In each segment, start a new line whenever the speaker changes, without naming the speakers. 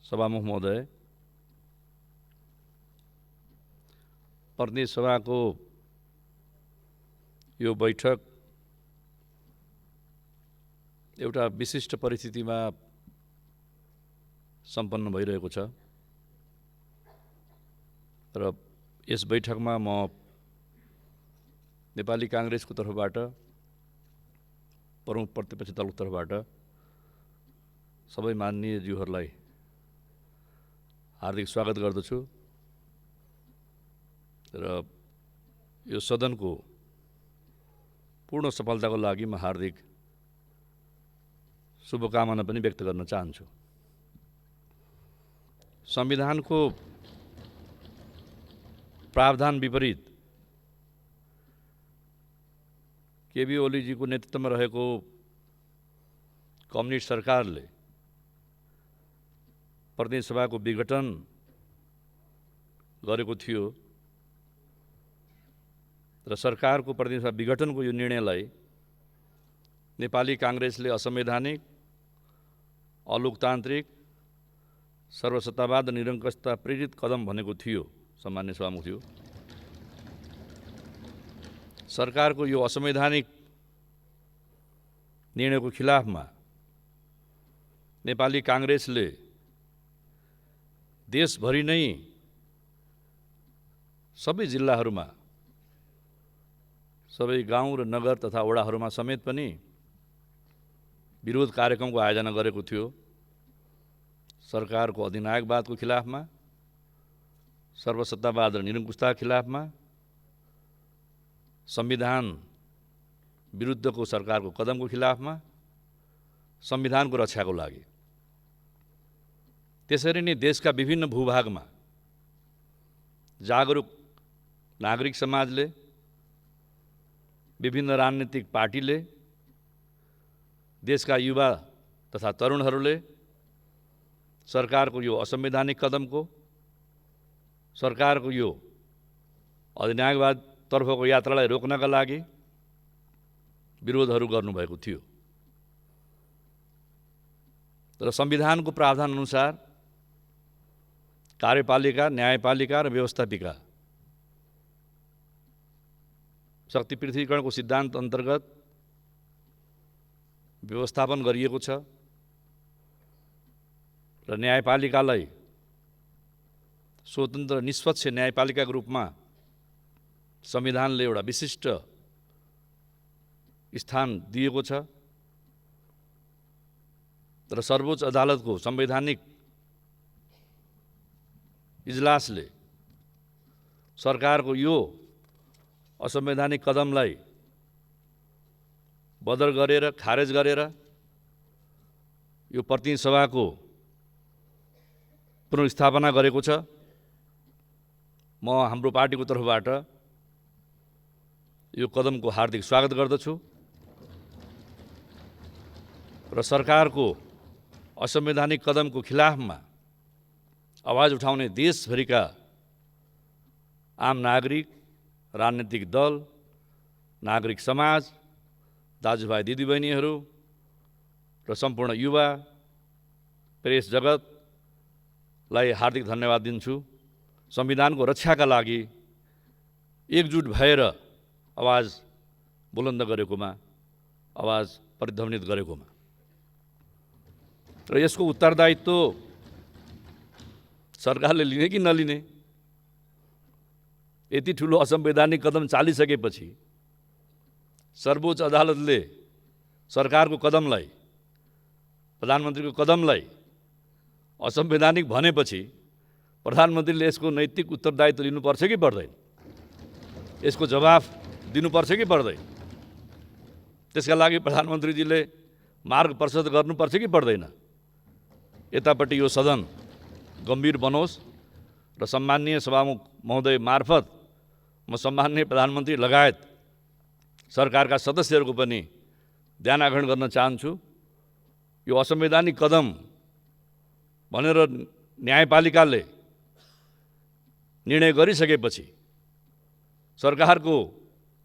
सभामुख महोदय, प्रतिनिधि सभाको यो बैठक एउटा विशिष्ट परिस्थितिमा सम्पन्न भइरहेको छ र यस बैठकमा म नेपाली कांग्रेसको तर्फबाट, प्रमुख प्रतिपक्षी दलको तर्फबाट सबै माननीय ज्यूहरूलाई हार्दिक स्वागत गर्दछु र यो सदनको पूर्ण सफलताको लागि म हार्दिक शुभकामना पनि व्यक्त गर्न चाहन्छु। संविधानको प्रावधान विपरीत केबी ओलीजीको नेतृत्वमा रहेको कम्युनिस्ट सरकारले प्रतिनिधि सभाको विघटन गरेको थियो र सरकारको प्रतिनिधि सभा विघटनको यो निर्णयलाई नेपाली कांग्रेसले असंवैधानिक, अलोकतान्त्रिक, सर्वसत्तावाद र निरङ्कुशता प्रेरित कदम भनेको थियो। सम्मान्य सभामुखज्यू, सरकारको यो असंवैधानिक निर्णयको खिलाफमा नेपाली कांग्रेसले देशभरि नै सबै जिल्लाहरूमा, सबै गाउँ र नगर तथा वडाहरूमा समेत पनि विरोध कार्यक्रमको आयोजना गरेको थियो। सरकारको अधिनायकवादको खिलाफमा, सर्वसत्तावाद र निरङ्कुशताको खिलाफमा, संविधान विरुद्धको सरकारको कदमको खिलाफमा, संविधानको रक्षाको लागि। त्यसरी नै देशका विभिन्न भूभागमा जागरुक नागरिक समाजले, विभिन्न राजनीतिक पार्टीले, देशका युवा तथा तरुणहरूले सरकारको यो असंवैधानिक कदमको, सरकारको यो अधिनायकवाद तर्फको यात्रालाई रोक्नका लागि विरोधहरू गर्नुभएको थियो र संविधानको प्रावधान अनुसार कार्यपालिका, न्यायपालिका र व्यवस्थापिका शक्ति पृथ्वीकरणको सिद्धान्त अन्तर्गत व्यवस्थापन गरिएको छ र न्यायपालिकालाई स्वतन्त्र निष्पक्ष न्यायपालिकाको रूपमा संविधानले एउटा विशिष्ट स्थान दिएको छ र सर्वोच्च अदालतको संवैधानिक इजलासले सरकारको यो असंवैधानिक कदमलाई बदर गरेर, खारेज गरेर यो प्रतिनिधि सभाको पुनर्स्थापना गरेको छ। म हाम्रो पार्टीको तर्फबाट यो कदमको हार्दिक स्वागत गर्दछु र सरकारको असंवैधानिक कदमको खिलाफमा आवाज उठाउने देशभरिका आम नागरिक, राजनीतिक दल, नागरिक समाज, दाजुभाइ दिदीबहिनीहरू र सम्पूर्ण युवा प्रेस जगतलाई हार्दिक धन्यवाद दिन्छु। संविधानको रक्षाका लागि एकजुट भएर आवाज बुलन्द गरेकोमा, आवाज प्रतिध्वनित गरेकोमा र यसको उत्तरदायित्व सरकारले लिने कि नलिने, यति ठुलो असंवैधानिक कदम चालिसकेपछि सर्वोच्च अदालतले सरकारको कदमलाई, प्रधानमन्त्रीको कदमलाई असंवैधानिक भनेपछि प्रधानमन्त्रीले यसको नैतिक उत्तरदायित्व लिनुपर्छ कि पर्दैन? यसको जवाफ दिनुपर्छ कि पर्दैन? त्यसका लागि प्रधानमन्त्रीजीले मार्ग प्रशस्त गर्नुपर्छ कि पर्दैन? यतापट्टि यो सदन गम्भीर बनोस् र सम्माननीय सभामुख महोदय मार्फत म सम्माननीय प्रधानमन्त्री लगायत सरकारका सदस्यहरूको पनि ध्यान आकर्षण गर्न चाहन्छु। यो असंवैधानिक कदम भनेर न्यायपालिकाले निर्णय गरिसकेपछि, सरकारको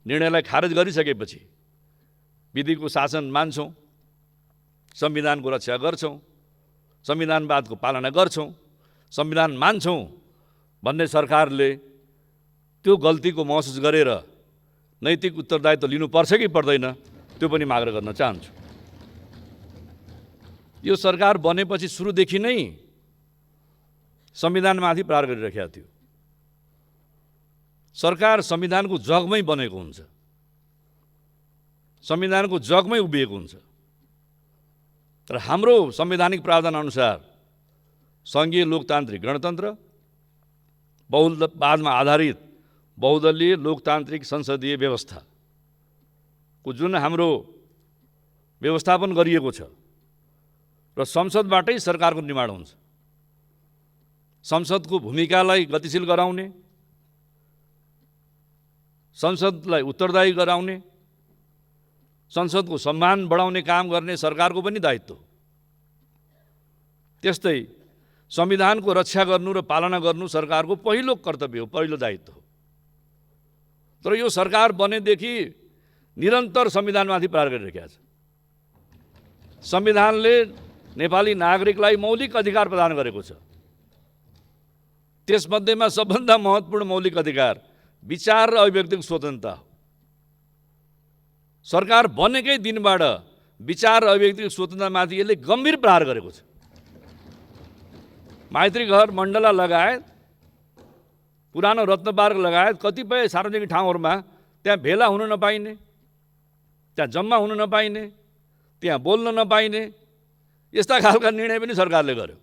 निर्णयलाई खारेज गरिसकेपछि विधिको शासन मान्छौँ, संविधानको रक्षा गर्छौँ, संविधानवादको पालना गर्छौँ, संविधान मान्छौँ भन्ने सरकारले त्यो गल्तीको महसुस गरेर नैतिक उत्तरदायित्व लिनुपर्छ कि पर्दैन, त्यो पनि माग गर्न चाहन्छु। यो सरकार बनेपछि सुरुदेखि नै संविधानमाथि प्रहार गरिरहेको थियो। सरकार संविधानको जगमै बनेको हुन्छ, संविधानको जगमै उभिएको हुन्छ। तर हाम्रो संवैधानिक प्रावधान अनुसार सङ्घीय लोकतान्त्रिक गणतन्त्र, बहुलवादमा आधारित बहुदलीय लोकतान्त्रिक संसदीय व्यवस्थाको जुन हाम्रो व्यवस्थापन गरिएको छ र संसदबाटै सरकारको निर्माण हुन्छ। संसदको भूमिकालाई गतिशील गराउने, संसदलाई उत्तरदायी गराउने, संसदको सम्मान बढाउने काम गर्ने सरकारको पनि दायित्व हो। त्यस्तै संविधानको रक्षा गर्नु र पालना गर्नु सरकारको पहिलो कर्तव्य हो, पहिलो दायित्व हो। तर यो सरकार बनेदेखि निरन्तर संविधानमाथि प्रहार गरिरहेको छ। संविधानले नेपाली नागरिकलाई मौलिक अधिकार प्रदान गरेको छ। त्यसमध्येमा सबभन्दा महत्त्वपूर्ण मौलिक अधिकार विचार र अभिव्यक्तिको स्वतन्त्रता हो। सरकार बनेकै दिनबाट विचार र अभिव्यक्तिको स्वतन्त्रतामाथि यसले गम्भीर प्रहार गरेको छ। मैत्री घर मण्डला लगायत, पुरानो रत्नपार्क लगायत कतिपय सार्वजनिक ठाउँहरूमा त्यहाँ भेला हुन नपाइने, त्यहाँ जम्मा हुन नपाइने, त्यहाँ बोल्न नपाइने, यस्ता खालका निर्णय पनि सरकारले गर्यो।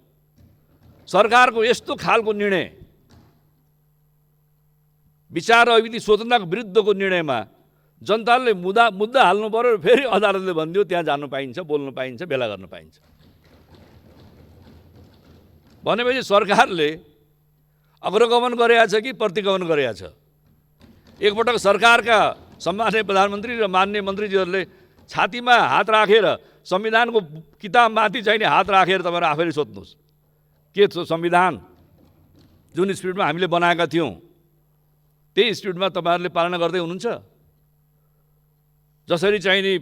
सरकारको यस्तो खालको निर्णय, विचार र अभिव्यक्ति स्वतन्त्रताको विरुद्धको निर्णयमा जनताले मुद्दा हाल्नु पर्यो र फेरि अदालतले भनिदियो त्यहाँ जानु पाइन्छ, बोल्नु पाइन्छ, भेला गर्न पाइन्छ। भनेपछि सरकारले अग्रगमन गरेको छ कि प्रतिगमन गरेको छ? एकपटक सरकारका सम्माननीय प्रधानमन्त्री र माननीय मन्त्रीजीहरूले छातीमा हात राखेर संविधानको किताबमाथि चाहिने हात राखेर तपाईँहरू आफैले सोध्नुहोस्, के संविधान जुन स्पिडमा हामीले बनाएका थियौँ त्यही स्पिडमा तपाईँहरूले पालना गर्दै हुनुहुन्छ? जसरी चाहिने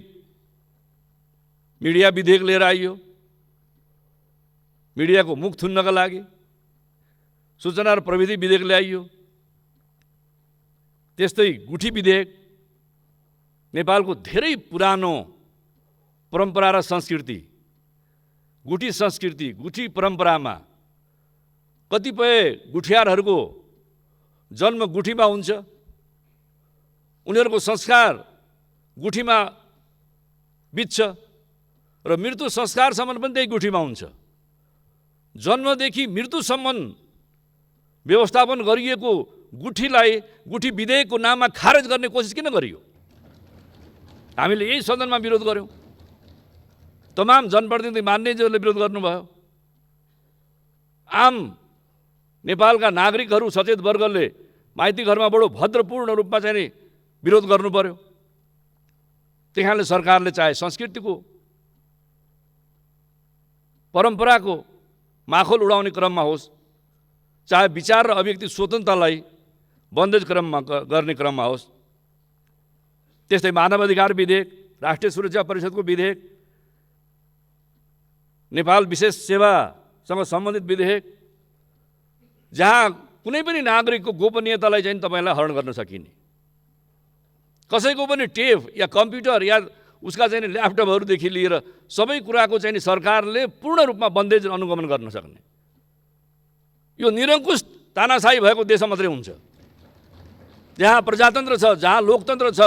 मिडिया विधेयक लिएर आइयो, मिडियाको मुख थुन्नका लागि सूचना र प्रविधि विधेयक ल्याइयो, त्यस्तै गुठी विधेयक, नेपालको धेरै पुरानो परम्परा र संस्कृति, गुठी संस्कृति, गुठी परम्परामा कतिपय गुठियारहरूको जन्म गुठीमा हुन्छ, उनीहरूको संस्कार गुठीमा बित्छ र मृत्यु संस्कारसम्म पनि त्यही गुठीमा हुन्छ। जन्मदेखि मृत्युसम्म व्यवस्थापन गरिएको गुठीलाई गुठी विधेयकको नाममा खारेज गर्ने कोसिस किन गरियो? हामीले यही सदनमा विरोध गर्यौँ, तमाम जनप्रतिनिधि मान्यजीहरूले विरोध गर्नुभयो, आम नेपालका नागरिकहरू सचेत वर्गले माइती घरमा बडो भद्रपूर्ण रूपमा चाहिँ विरोध गर्नु पर्यो। त्यहाँले सरकारले चाहे संस्कृतिको परम्पराको माखोल उडाउने क्रममा होस्, चाहे विचार र अभिव्यक्ति स्वतन्त्रतालाई बन्देज गर्ने क्रममा होस्, त्यस्तै मानवाधिकार विधेयक, राष्ट्रिय सुरक्षा परिषदको विधेयक, नेपाल विशेष सेवासँग सम्बन्धित विधेयक, जहाँ कुनै पनि नागरिकको गोपनीयतालाई चाहिँ तपाईँलाई हरण गर्न सकिने, कसैको पनि टेप या कम्प्युटर या उसका चाहिँ ल्यापटपहरूदेखि लिएर सबै कुराको चाहिँ सरकारले पूर्ण रूपमा बन्देज अनुगमन गर्न सक्ने, यो निरङ्कुश तानाशाही भएको देशमा मात्रै हुन्छ। जहाँ प्रजातन्त्र छ, जहाँ लोकतन्त्र छ,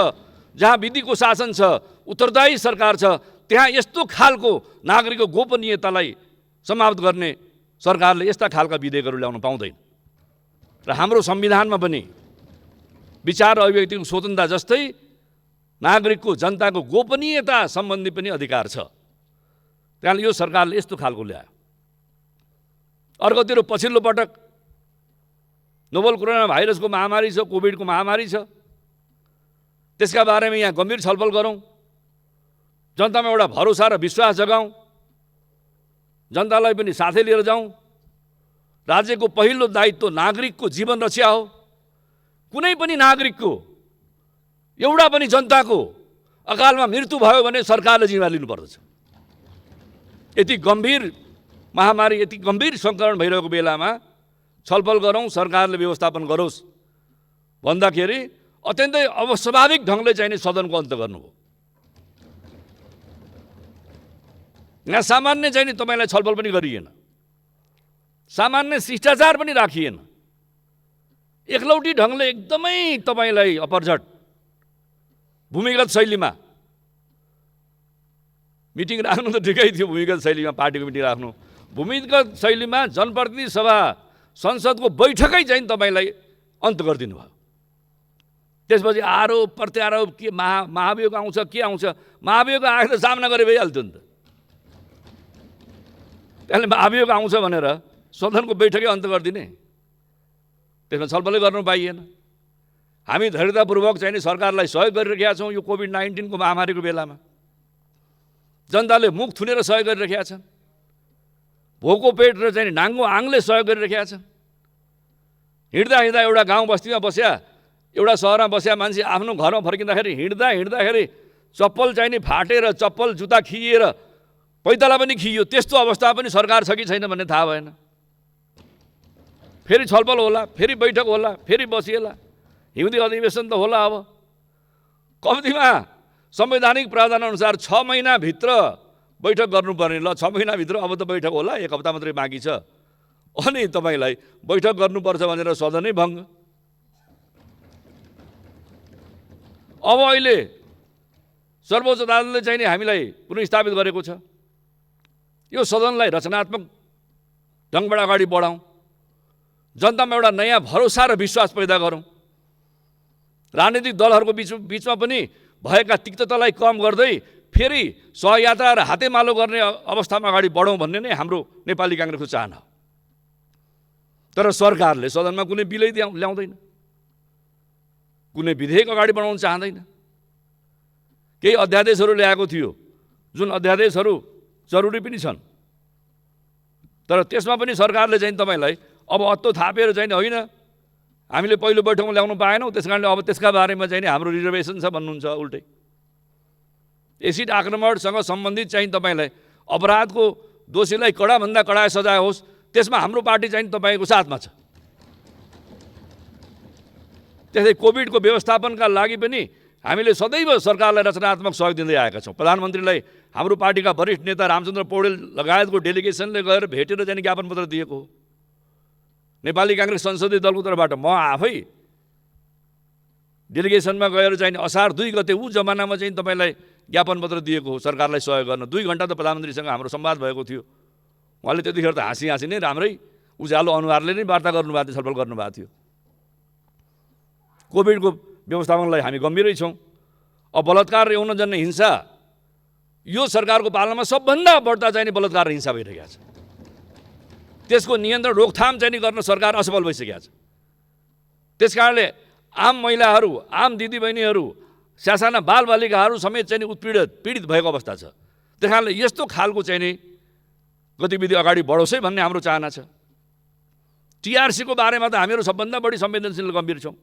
जहाँ विधिको शासन छ, उत्तरदायी सरकार छ, त्यहाँ यस्तो खालको नागरिकको गोपनीयतालाई समाप्त गर्ने सरकारले यस्ता खालका विधेयकहरू ल्याउन पाउँदैन। र हाम्रो संविधानमा पनि विचार र अभिव्यक्तिको स्वतन्त्रता जस्तै नागरिकको, जनताको गोपनीयता सम्बन्धी पनि अधिकार छ। त्यहाँले यो सरकारले यस्तो खालको ल्यायो। अर्कोतिर पछिल्लो पटक नोभल कोरोना भाइरसको महामारी छ, कोभिडको महामारी छ, त्यसका बारेमा यहाँ गम्भीर छलफल गरौँ, जनतामा एउटा भरोसा र विश्वास जगाउँ, जनतालाई पनि साथै लिएर जाउँ। राज्यको पहिलो दायित्व नागरिकको जीवन रक्षा हो। कुनै पनि नागरिकको, एउटा पनि जनताको अकालमा मृत्यु भयो भने सरकारले जिम्मेवारी लिनुपर्दछ। यति गम्भीर महामारी यति गम्भीर सङ्कट भइरहेको बेलामा छलफल गरौँ, सरकारले व्यवस्थापन गरोस् भन्दाखेरि अत्यन्तै स्वाभाविक ढङ्गले चाहिँ नि सदनको अन्त गर्नुभयो। यहाँ सामान्य चाहिँ नि तपाईँलाई छलफल पनि गरिएन, सामान्य शिष्टाचार पनि राखिएन। एकलौटी ढङ्गले एकदमै तपाईँलाई अपरझट भूमिगत शैलीमा मिटिङ राख्नु त ठिकै थियो, भूमिगत शैलीमा पार्टीको मिटिङ राख्नु, भूमिगत शैलीमा जनप्रतिनिधि सभा संसदको बैठकै चाहिँ तपाईँलाई अन्त गरिदिनु भयो। त्यसपछि आरोप प्रत्यारोप के महाभियोग आउँछ, के आउँछ, महाभियोग आएर त सामना गरे भइहाल्थ्यो नि त। त्यसले महाभियोग आउँछ भनेर सदनको बैठकै अन्त गरिदिने, त्यसमा छलफलै गर्नु पाइएन। हामी धैर्यतापूर्वक चाहिँ नि सरकारलाई सहयोग गरिरहेका छौँ। यो कोभिड-19 को महामारीको बेलामा जनताले मुख थुनेर सहयोग गरिरहेका छन्, भोको पेट र चाहिँ नाङ्गो आङले सहयोग गरिरहेका छन्। हिँड्दा हिँड्दा एउटा गाउँ बस्तीमा बस्या, एउटा सहरमा बस्या मान्छे आफ्नो घरमा फर्किँदाखेरि हिँड्दाखेरि चप्पल चाहिँ नि फाटेर, चप्पल जुत्ता खिएर, पैताला पनि खियो। त्यस्तो अवस्था पनि सरकार छ कि छैन भन्ने थाहा भएन। फेरि छलफल होला, फेरि बैठक होला, फेरि बसिएला, हिउँदी अधिवेशन त होला। अब कम्तीमा संवैधानिक प्रावधान अनुसार 6 महिनाभित्र बैठक गर्नुपर्ने, ल 6 महिनाभित्र अब त बैठक होला, 1 हप्ता मात्रै बाँकी छ, अनि तपाईँलाई बैठक गर्नुपर्छ भनेर सदनै भङ्ग। अब अहिले सर्वोच्च अदालतले चाहिँ नि हामीलाई पुनर्स्थापित गरेको छ। यो सदनलाई रचनात्मक ढङ्गबाट अगाडि बढाउँ, जनतामा एउटा नयाँ भरोसा र विश्वास पैदा गरौँ, राजनीतिक दलहरूको बिचमा पनि भएका तिक्ततालाई कम गर्दै फेरि सहयात्रा र हातेमालो गर्ने अवस्थामा अगाडि बढौँ भन्ने नै हाम्रो नेपाली काङ्ग्रेसको चाहना हो। तर सरकारले सदनमा कुनै बिलै ल्याउँदैन, कुनै विधेयक अगाडि बढाउन चाहँदैन। केही अध्यादेशहरू ल्याएको थियो, जुन अध्यादेशहरू जरुरी पनि छन्, तर त्यसमा पनि सरकारले चाहिँ तपाईँलाई अब अत्तो थापेर चाहिँ होइन, हामीले पहिलो बैठकमा ल्याउनु पाएनौँ, त्यस कारणले अब त्यसका बारेमा चाहिँ हाम्रो रिजर्भेसन छ भन्नुहुन्छ। उल्टै एसिड आक्रमणसँग सम्बन्धित चाहिँ तपाईँलाई अपराधको दोषीलाई कडाभन्दा कडा सजाय होस्, त्यसमा हाम्रो पार्टी चाहिँ तपाईँको साथमा छ। त्यसै कोभिडको व्यवस्थापनका लागि पनि हामीले सदैव सरकारलाई रचनात्मक सहयोग दिँदै आएका छौँ। प्रधानमन्त्रीलाई हाम्रो पार्टीका वरिष्ठ नेता रामचन्द्र पौडेल लगायतको डेलिगेसनले गएर भेटेर चाहिँ ज्ञापन पत्र दिएको हो। नेपाली काङ्ग्रेस संसदीय दलको तर्फबाट म आफै डेलिगेसनमा गएर चाहिँ असार 2 गते ऊ जमानामा चाहिँ तपाईँलाई ज्ञापन पत्र दिएको हो सरकारलाई सहयोग गर्न। 2 घण्टा त प्रधानमन्त्रीसँग हाम्रो संवाद भएको थियो। उहाँले त्यतिखेर त हाँसी नै राम्रै उज्यालो अनुहारले नै वार्ता गर्नुभएको थियो, छलफल गर्नुभएको थियो। कोभिडको व्यवस्थापनलाई हामी गम्भीरै छौँ। अब बलात्कार र यौनजन्य हिंसा, यो सरकारको पालनामा सबभन्दा बढ्ता चाहिँ बलात्कार र हिंसा भइरहेको छ। त्यसको नियन्त्रण रोकथाम चाहिँ गर्न सरकार असफल भइसकेको छ। त्यस कारणले आम महिलाहरू, आम दिदीबहिनीहरू, सासाना बालबालिकाहरू समेत चाहिँ पीडित भएको अवस्था छ। त्यस कारणले यस्तो खालको चाहिँ नि गतिविधि अगाडि बढोस् है भन्ने हाम्रो चाहना छ। टिआरसीको बारेमा त हामीहरू सबभन्दा बढी संवेदनशील गम्भीर छौँ।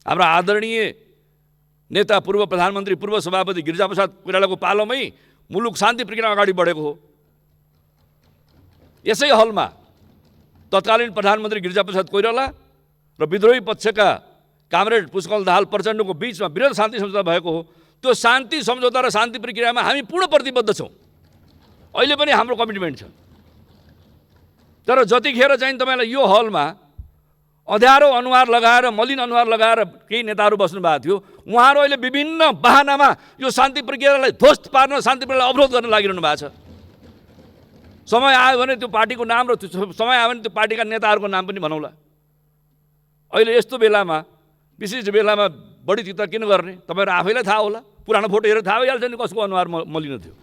हाम्रो आदरणीय नेता पूर्व प्रधानमन्त्री, पूर्व सभापति गिरिजाप्रसाद कोइरालाको पालोमै मुलुक शान्ति प्रक्रिया अगाडि बढेको हो। यसै हलमा तत्कालीन प्रधानमन्त्री गिरिजाप्रसाद कोइराला र विद्रोही पक्षका कामरेड पुष्कल दाहाल प्रचण्डको बिचमा वृहत शान्ति सम्झौता भएको हो। त्यो शान्ति सम्झौता र शान्ति प्रक्रियामा हामी पूर्ण प्रतिबद्ध छौँ। अहिले पनि हाम्रो कमिटमेन्ट छ। तर जतिखेर चाहिँ तपाईँलाई यो हलमा अँध्यारो अनुहार लगाएर, मलिन अनुहार लगाएर केही नेताहरू बस्नु भएको थियो, उहाँहरू अहिले विभिन्न बहानामा यो शान्ति प्रक्रियालाई ध्वस्त पार्न, शान्ति प्रक्रियालाई अवरोध गर्न लागिरहनु भएको छ। समय आयो भने त्यो पार्टीको नाम र समय आयो भने त्यो पार्टीका नेताहरूको नाम पनि भनौँला। अहिले यस्तो बेलामा, विशेष बेलामा बढी चित्त किन गर्ने? तपाईँहरू आफैलाई थाहा होला, पुरानो फोटो हेरेर थाहा भइहाल्छ नि कसको अनुहार मलिन थियो।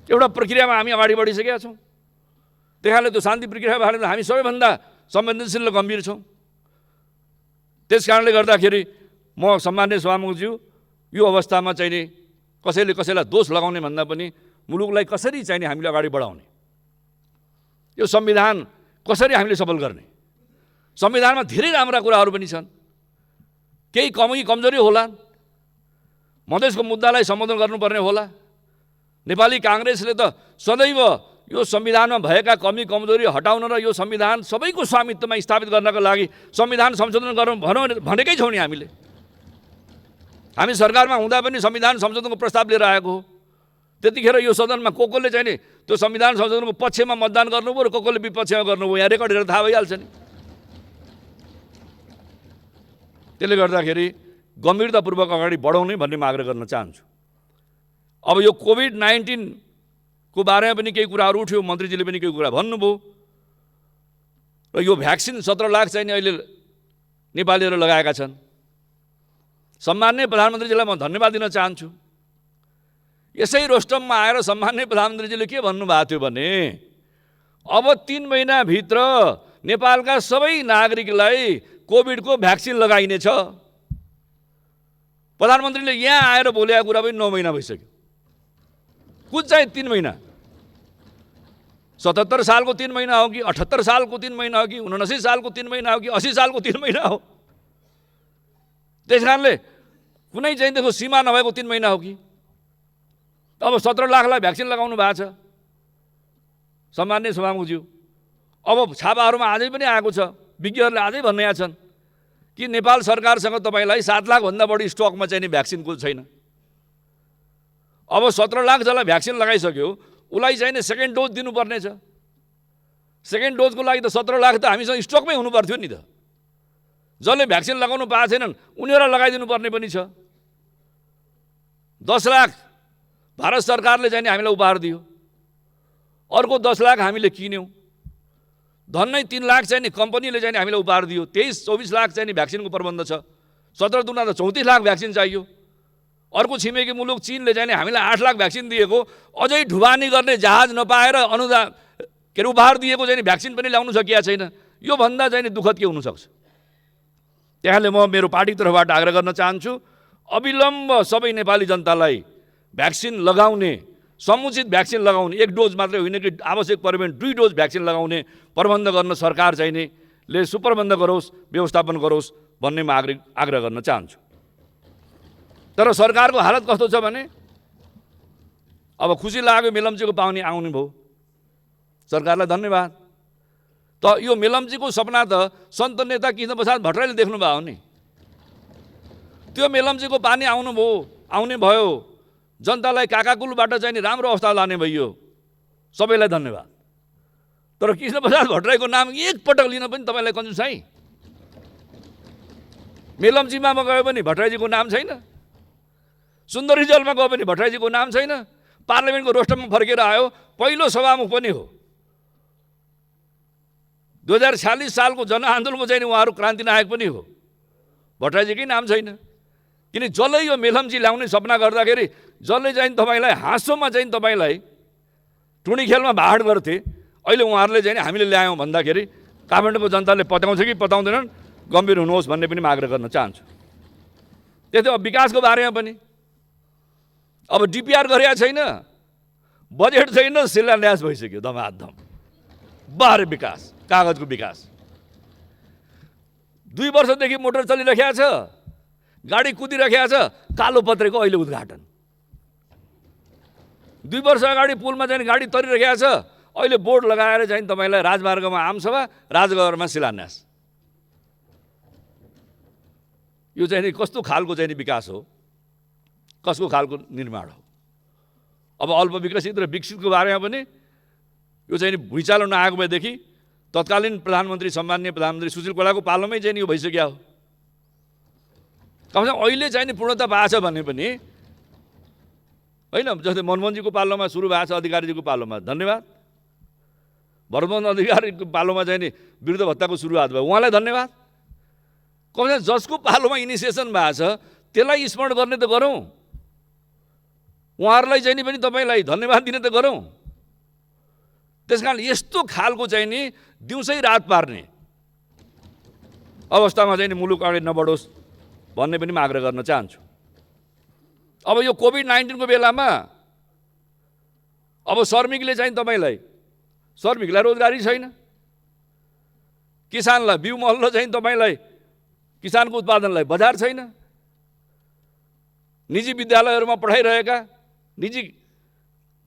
एउटा प्रक्रियामा हामी अगाडि बढिसकेका छौँ। त्यही कारणले त्यो शान्ति प्रक्रिया बारेमा हामी सबैभन्दा संवेदनशील र गम्भीर छौँ। त्यस कारणले गर्दाखेरि म सम्माननीय सभामुखज्यू, यो अवस्थामा चाहिँ नि कसैले कसैलाई दोष लगाउने भन्दा पनि मुलुकलाई कसरी चाहिँ नि हामीले अगाडि बढाउने, यो संविधान कसरी हामीले सफल गर्ने। संविधानमा धेरै राम्रा कुराहरू पनि छन्, केही कमी कमजोरी होला, मधेसको मुद्दालाई सम्बोधन गर्नुपर्ने होला, नेपाली काङ्ग्रेसले त सदैव यो संविधानमा भएका कमी कमजोरी हटाउन र यो संविधान सबैको स्वामित्वमा स्थापित गर्नको लागि संविधान संशोधन गरौँ भनेकै छौँ नि हामीले। हामी सरकारमा हुँदा पनि संविधान संशोधनको प्रस्ताव लिएर आएको हो। त्यतिखेर यो सदनमा कोले चाहिँ नि त्यो संविधान संशोधनको पक्षमा मतदान गर्नुभयो र कोले विपक्षमा गर्नुभयो। यहाँ रेकर्ड हेरेर थाहा भइहाल्छ नि। त्यसले गर्दाखेरि गम्भीरतापूर्वक अगाडि बढाउने भन्ने म आग्रह गर्न चाहन्छु। अब यो कोभिड-19 को बारेमा पनि केही कुराहरू उठ्यो, मन्त्रीजीले पनि केही कुरा भन्नुभयो र यो भ्याक्सिन 17 लाख चाहिँ अहिले नेपालीहरू लगाएका छन्। सम्माननीय प्रधानमन्त्रीजीलाई म धन्यवाद दिन चाहन्छु। यसै रोस्टममा आएर सम्माननीय प्रधानमन्त्रीजीले के भन्नुभएको थियो भने अब 3 महिनाभित्र नेपालका सबै नागरिकलाई कोभिडको भ्याक्सिन लगाइनेछ। प्रधानमन्त्रीले यहाँ आएर बोलेको कुरा पनि 9 महिना भइसक्यो। कुन चाहिँ 3 महिना? 77 सालको 3 महिना हो कि 78 सालको 3 महिना हो कि 79 सालको 3 महिना हो कि 80 सालको 3 महिना हो? त्यस कारणले कुनै चाहिँ देखो सीमा नभएको 3 महिना हो कि? अब 17 लाखलाई भ्याक्सिन लगाउनु भएको छ सम्माननीय सभामुखज्यू। अब छापाहरूमा आजै पनि आएको छ, विज्ञहरूले आजै भन्ने छन् कि नेपाल सरकारसँग तपाईलाई 7 लाखभन्दा बढी स्टकमा चाहिँ भ्याक्सिनको छैन। अब 17 लाख जसलाई भ्याक्सिन लगाइसक्यो उसलाई चाहिँ सेकेन्ड डोज दिनुपर्ने छ। सेकेन्ड डोजको लागि त 17 लाख त हामीसँग स्टकमै हुनु पर्थ्यो नि त। जसले भ्याक्सिन लगाउनु पाएको छैनन् उनीहरूलाई लगाइदिनु पर्ने पनि छ। 10 लाख भारत सरकारले चाहिँ हामीलाई उपहार दियो, अर्को 10 लाख हामीले किन्यौँ, धन्नै 3 लाख चाहिँ कम्पनीले चाहिँ हामीलाई उपहार दियो। 23-24 लाख चाहिँ भ्याक्सिनको प्रबन्ध छ। 17 दुना त 34 लाख भ्याक्सिन चाहियो। अर्को छिमेकी मुलुक चीनले चाहिँ हामीलाई 8 लाख भ्याक्सिन दिएको, अझै ढुवानी गर्ने जहाज नपाएर अनुदान के उपहार दिएको चाहिँ भ्याक्सिन पनि ल्याउनु सकिया छैन। यो भन्दा चाहिँ दुःखद के हुन सक्छ? त्यहाँले म मेरो पार्टी तर्फबाट आग्रह गर्न चाहन्छु, अविलम्ब सबै नेपाली जनतालाई भ्याक्सिन लगाउने, समुचित भ्याक्सिन लगाउने, 1 डोज मात्रै होइन कि आवश्यक पऱ्यो भने 2 डोज भ्याक्सिन लगाउने प्रबन्ध गर्न सरकार चाहिँ ले सुप्रबन्ध गरोस्, व्यवस्थापन गरोस् भन्ने म आग्रह गर्न चाहन्छु। तर सरकारको हालत कस्तो छ भने अब खुसी लाग्यो मेलम्चीको पाहुनी आउनु भयो, सरकारलाई धन्यवाद। त यो मेलम्चीको सपना त सन्त नेता कृष्णप्रसाद भट्टराईले देख्नु भयो नि। त्यो मेलम्चीको पानी आउने भयो, जनतालाई काकाकुलबाट चाहिँ राम्रो अवस्था लाने भइयो, सबैलाई धन्यवाद। तर कृष्णप्रसाद भट्टराईको नाम एक पटक लिन पनि तपाईँलाई कन्जुसाई। मेलम्चीमा गयो भने भट्टराईजीको नाम छैन, सुन्दरी जलमा गयो भने भट्टराईजीको नाम छैन, पार्लिमेन्टको रोस्टरमा फर्केर आयो, पहिलो सभामुख पनि हो। 2046 सालको जनआन्दोलनको चाहिँ उहाँहरू क्रान्ति नायक पनि हो, भट्टराईजीकै नाम छैन। किन जसले यो मेलम्ची ल्याउने सपना गर्दाखेरि जसले चाहिँ तपाईँलाई हाँसोमा चाहिँ तपाईँलाई टुणी खेलमा भाड गर्थे, अहिले उहाँहरूले चाहिँ हामीले ल्यायौँ भन्दाखेरि काठमाडौँको जनताले पताउँछ कि पताउँदैनन्, गम्भीर हुनुहोस् भन्ने पनि म आग्रह गर्न चाहन्छु। त्यस्तै अब विकासको बारेमा पनि अब डिपिआर गरेका छैन, बजेट छैन, शिलान्यास भइसक्यो धमाधम। बाह्र विकास, कागजको विकास। 2 वर्षदेखि मोटर चलिरहेको छ, गाडी कुदिरहेको छ, कालो पत्रेको अहिले उद्घाटन। 2 वर्ष अगाडि पुलमा चाहिँ गाडी तरिरहेको छ, अहिले बोर्ड लगाएर चाहिँ तपाईँलाई राजमार्गमा आमसभा, राजगढमा शिलान्यास। यो चाहिँ कस्तो खालको चाहिँ विकास हो, कसको खालको निर्माण हो? अब अल्प विकसित र विकसितको बारेमा पनि यो चाहिँ भुइँचालो नआएको भएदेखि तत्कालीन प्रधानमन्त्री सम्माननीय प्रधानमन्त्री सुशील कोइरालाको पालोमै चाहिँ यो भइसक्यो हो। कमसेकम अहिले चाहिँ पूर्णता पाएको छ भने पनि होइन, जस्तै मनमोहनजीको पालोमा सुरु भएको छ, अधिकारीजीको पालोमा धन्यवाद। भरतमोहन अधिकारीको पालोमा चाहिँ वृद्ध भत्ताको सुरुवात भयो, उहाँलाई धन्यवाद। कमसेकम जसको पालोमा इनिसिएसन भएको छ त्यसलाई स्मरण गर्ने त गरौँ, उहाँहरूलाई चाहिँ पनि तपाईँलाई धन्यवाद दिने त गरौँ। त्यसकारण यस्तो खालको चाहिँ नि दिउँसै रात पार्ने अवस्थामा चाहिँ मुलुक अगाडि नबढोस् भन्ने पनि म आग्रह गर्न चाहन्छु। अब यो कोभिड-19 को बेलामा अब श्रमिकले चाहिँ तपाईँलाई, श्रमिकलाई रोजगारी छैन, किसानलाई बिउ मल्ल चाहिँ तपाईँलाई किसानको उत्पादनलाई बजार छैन, निजी विद्यालयहरूमा पढाइरहेका, निजी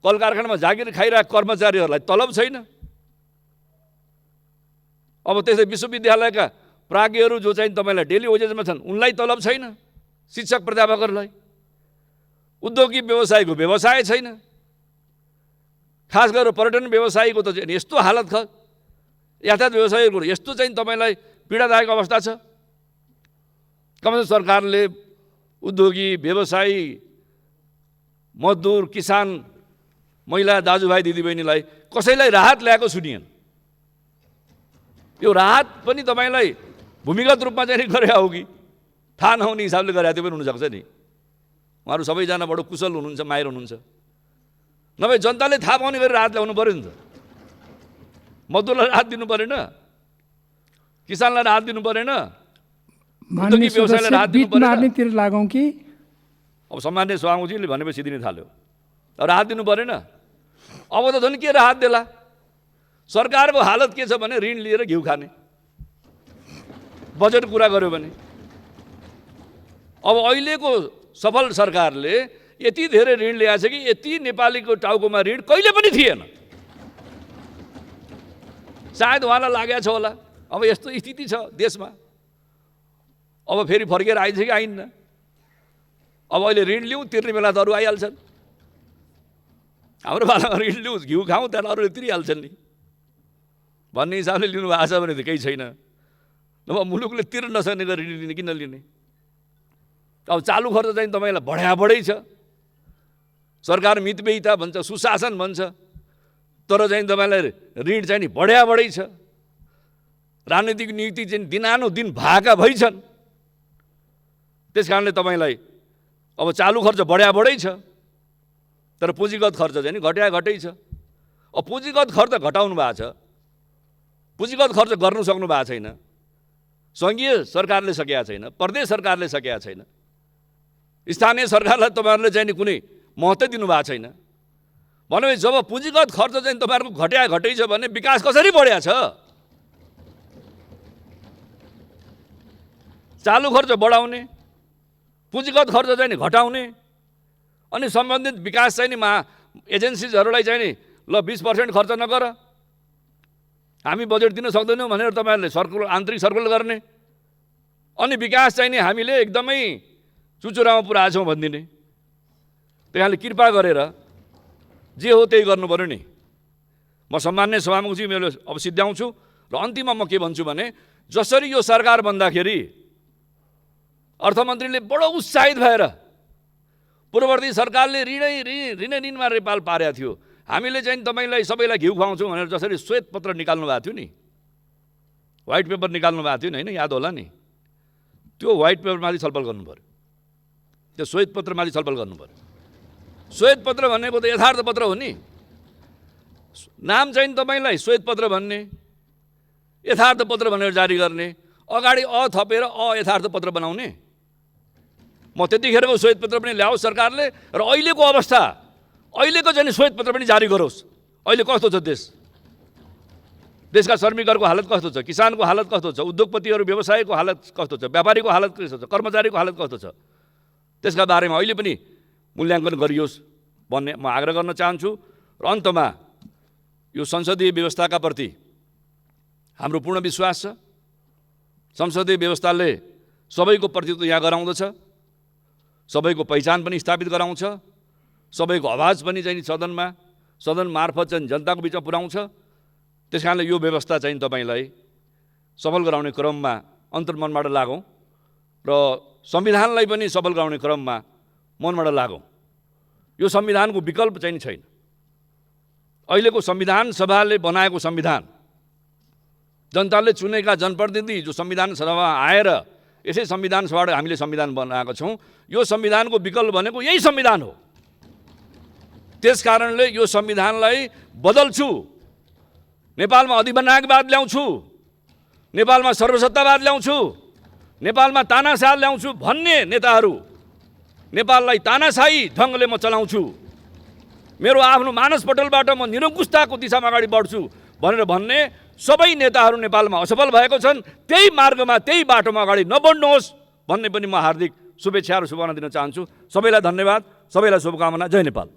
कल कारखानामा जागिर खाइरहेका कर्मचारीहरूलाई तलब छैन। अब त्यसै विश्वविद्यालयका प्राज्ञहरू जो चाहिँ तपाईँलाई डेली वेजेसमा छन् उनलाई तलब छैन, शिक्षक प्राध्यापकहरूलाई। उद्योगी व्यवसायको व्यवसाय छैन, खास गरेर पर्यटन व्यवसायको त यस्तो हालत छ, यातायात व्यवसायको यस्तो चाहिँ तपाईँलाई पीडादायक अवस्था छ। कमसेकम सरकारले उद्योगी, व्यवसायी, मजदुर, किसान, महिला दाजुभाइ दिदीबहिनीलाई कसैलाई राहत ल्याएको सुनिएन। यो राहत पनि तपाईँलाई भूमिगत रूपमा चाहिँ गरे हो कि थाहा नहुने हिसाबले गरे त्यो पनि हुनसक्छ नि। उहाँहरू सबैजना बडो कुशल हुनुहुन्छ, माहिर हुनुहुन्छ। नभए जनताले थाहा पाउने गरी राहत ल्याउनु पऱ्यो नि त। मजदुरलाई राहत दिनु परेन, किसानलाई राहत दिनु परेन, उद्योगी व्यवसायलाई राहत दिनु
परेन। लागौँ कि
अब सामान्य सभामुखजीले भनेपछि दिने थाल्यो, राहत दिनु परेन। अब त झन् के राहत देला? सरकारको हालत के छ भने ऋण लिएर घिउ खाने। बजेट कुरा गर्यो भने अब अहिलेको सफल सरकारले यति धेरै ऋण ल्याएको छ कि यति नेपालीको टाउकोमा ऋण कहिले पनि थिएन। सायद उहाँलाई लागेको छ होला अब यस्तो स्थिति छ देशमा, अब फेरि फर्केर आइन्छ कि आइन्न। अब अहिले ऋण लिउँ, तिर्ने बेला त अरू आइहाल्छन्। हाम्रो पालामा ऋण लिउँ, घिउ खाउँ, त्यहाँबाट अरूले तिरिहाल्छन् नि भन्ने हिसाबले लिनु भएको छ भने त केही छैन। नभए मुलुकले तिर्न नसक्ने गरी ऋण लिने किन लिने? अब चालु खर्च चाहिँ तपाईँलाई बढै छ। सरकार मितव्ययिता भन्छ, सुशासन भन्छ, तर चाहिँ तपाईँलाई ऋण चाहिँ नि बढै छ। राजनीतिक नीति चाहिँ दिनानुदिन भाका भइछन्। त्यस कारणले तपाईँलाई अब चालु खर्च बढै छ, तर पुँजीगत खर्च चाहिँ नि घटै छ। अब पुँजीगत खर्च घटाउनु भएको छ, पुँजीगत खर्च गर्नु सक्नु भएको छैन। सङ्घीय सरकारले सकेका छैन, प्रदेश सरकारले सकेका छैन, स्थानीय सरकारलाई तपाईँहरूले चाहिँ नि कुनै महत्त्व दिनुभएको छैन। भनेपछि जब पुँजीगत खर्च चाहिँ तपाईँहरूको घटै छ भने विकास कसरी बढ्या छ? चालु खर्च बढाउने, पुँजीगत खर्च चाहिँ नि घटाउने, अनि सम्बन्धित विकास चाहिँ नि एजेन्सिजहरूलाई चाहिँ नि ल 20% खर्च नगर, हामी बजेट दिन सक्दैनौँ भनेर तपाईँहरूले आन्तरिक सर्कुलर गर्ने, अनि विकास चाहिँ नि हामीले एकदमै चुचुरामा पुऱ्याएको छौँ भनिदिने। त्यहाँले कृपा गरेर जे हो त्यही गर्नु पऱ्यो नि। म सम्मान्य सभामुखजी मैले अब सिद्ध्याउँछु र अन्तिममा म के भन्छु भने जसरी यो सरकार बन्दाखेरि अर्थमन्त्रीले बडो उत्साहित भएर पूर्ववर्ती सरकारले ऋणमा नेपाल पारेको थियो, हामीले चाहिँ तपाईँलाई सबैलाई घिउ खुवाउँछौँ भनेर जसरी श्वेत पत्र निकाल्नु भएको थियो नि, व्हाइट पेपर निकाल्नु भएको थियो नि, होइन? याद होला नि। त्यो व्हाइट पेपरमाथि छलफल गर्नु पऱ्यो, त्यो श्वेत पत्रमाथि छलफल गर्नु पऱ्यो। श्वेत पत्र भनेको त यथार्थ पत्र हो नि। नाम चाहिँ तपाईँलाई श्वेत पत्र भन्ने, यथार्थ पत्र भनेर जारी गर्ने, अगाडि थपेर यथार्थ पत्र बनाउने। म त्यतिखेरको श्वेत पत्र पनि ल्याओस् सरकारले, र अहिलेको अवस्था, अहिलेको चाहिँ श्वेत पत्र पनि जारी गरोस्। अहिले कस्तो छ देशका श्रमिकहरूको हालत कस्तो छ, किसानको हालत कस्तो छ, उद्योगपतिहरू व्यवसायको हालत कस्तो छ, व्यापारीको हालत कस्तो छ, कर्मचारीको हालत कस्तो छ, त्यसका बारेमा अहिले पनि मूल्याङ्कन गरियोस् भन्ने म आग्रह गर्न चाहन्छु। र अन्तमा यो संसदीय व्यवस्थाका प्रति हाम्रो पूर्ण विश्वास छ। संसदीय व्यवस्थाले सबैको प्रतिनिधित्व यहाँ गराउँदछ, सबैको पहिचान पनि स्थापित गराउँछ, सबैको आवाज पनि चाहिँ सदन मार्फत चाहिँ जनताको बिचमा पुर्याउँछ। त्यस कारणले यो व्यवस्था चाहिँ तपाईँलाई सफल गराउने क्रममा अन्तर्मनबाट लागौँ र संविधानलाई पनि सफल गराउने क्रममा मनबाट लागौँ। यो संविधानको विकल्प चाहिँ छैन। अहिलेको संविधान सभाले बनाएको संविधान, जनताले चुनेका जनप्रतिनिधि जो संविधान सभामा आएर यसै संविधान सभाबाट हामीले संविधान बनाएको छौँ, यो संविधानको विकल्प भनेको यही संविधान हो। त्यस कारणले यो संविधानलाई बदल्छु, नेपालमा अधिनायकवाद ल्याउँछु, नेपालमा सर्वसत्तावाद ल्याउँछु, नेपालमा तानाशाह ल्याउँछु भन्ने नेताहरू, नेपाललाई तानाशाही ढङ्गले म चलाउँछु, मेरो आफ्नो मानसपटलबाट म निरङ्कुशताको दिशामा अगाडि बढ्छु भनेर भन्ने सबै नेताहरू नेपालमा असफल भएको छन्। त्यही मार्गमा, त्यही बाटोमा अगाडि नबढ्नुहोस् भन्ने पनि म हार्दिक शुभेच्छा र शुभकामना दिन चाहन्छु। सबैलाई धन्यवाद, सबैलाई शुभकामना। जय नेपाल।